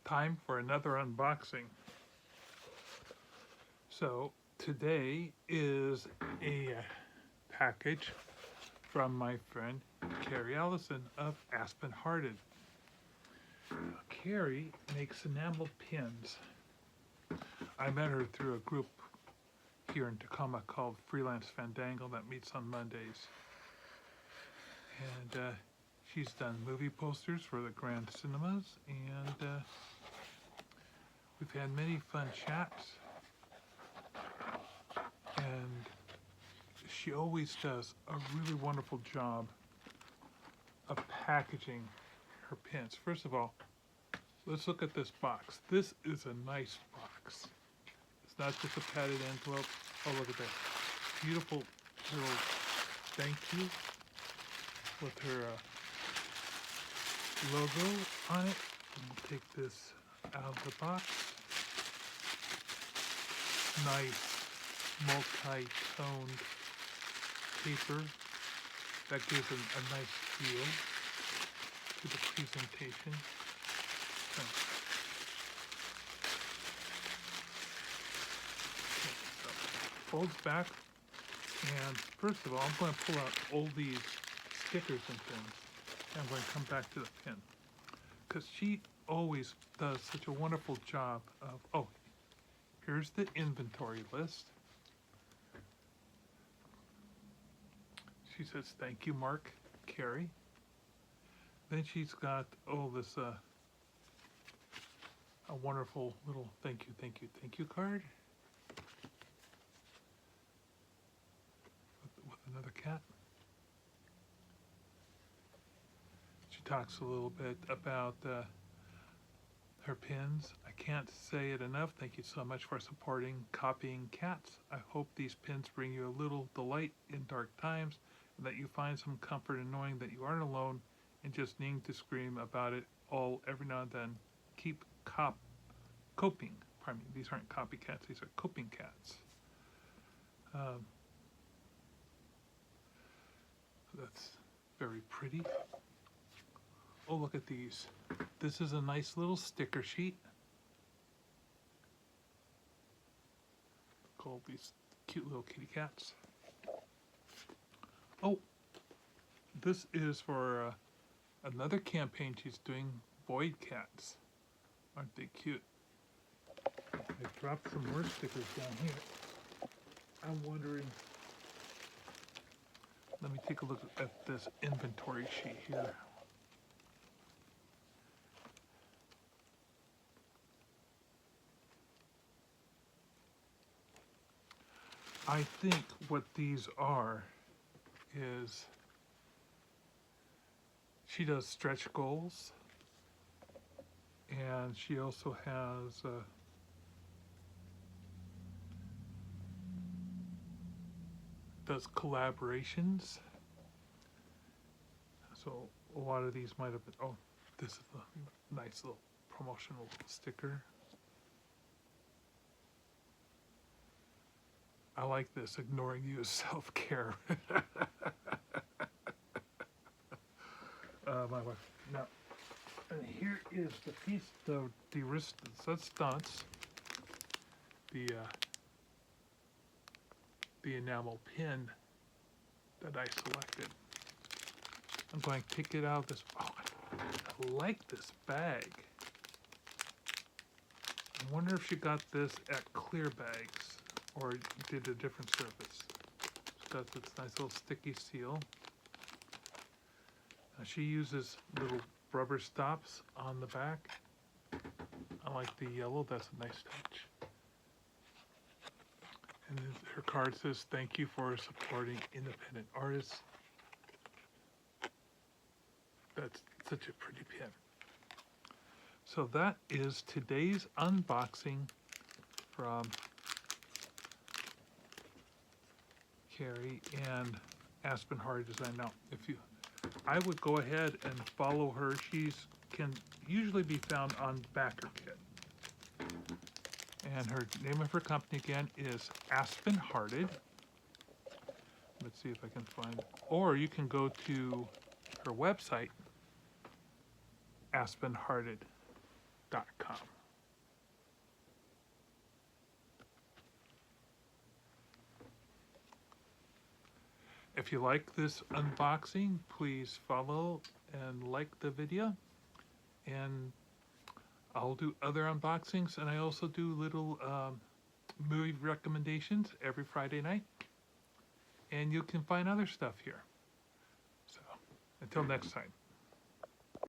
Time for another unboxing. So today is a package from my friend Carrie Allison of Aspenhearted. Carrie makes enamel pins. I met her through a group here in Tacoma called Freelance Fandangle that meets on Mondays. And she's done movie posters for the Grand Cinemas, and we've had many fun chats. And she always does a really wonderful job of packaging her pins. First of all, let's look at this box. This is a nice box. It's not just a padded envelope. Oh, look at that. Beautiful little thank you with her logo on it. We'll take this out of the box. Nice multi-toned paper that gives a nice feel to the presentation. Okay, so folds back, and first of all, I'm going to pull out all these stickers and things, and I'm going to come back to the pin, because she always does such a wonderful job of, oh, here's the inventory list. She says, thank you, Mark, Carrie. Then she's got, oh, this, a wonderful little thank you card. With another cat. She talks a little bit about her pins. I can't say it enough. Thank you so much for supporting Copying Cats. I hope these pins bring you a little delight in dark times, and that you find some comfort in knowing that you aren't alone and just needing to scream about it all every now and then. Keep coping. Pardon me, these aren't copycats, these are coping cats. That's very pretty. Oh, look at these. This is a nice little sticker sheet. Called these cute little kitty cats. Oh, this is for another campaign she's doing, Void Cats. Aren't they cute? I dropped some more stickers down here. I'm wondering, let me take a look at this inventory sheet here. I think what these are is she does stretch goals, and she also has does collaborations. So a lot of these might have been, oh, this is a nice little promotional sticker. I like this, ignoring you is self-care. My wife. Now, and here is the piece de resistance, the enamel pin that I selected. I'm going to pick it out of this. Oh, I like this bag. I wonder if she got this at Clear Bags or did a different service. It's got this nice little sticky seal. She uses little rubber stops on the back. I like the yellow, that's a nice touch. And her card says, thank you for supporting independent artists. That's such a pretty pin. So that is today's unboxing from Carrie and Aspenhearted Design. Now, I would go ahead and follow her. She's can usually be found on BackerKit. And her name of her company again is Aspenhearted. Let's see if I can find it. Or you can go to her website, aspenhearted.com. monlux.com. If you like this unboxing, please follow and like the video. And I'll do other unboxings, and I also do little movie recommendations every Friday night. And you can find other stuff here. So, until next time.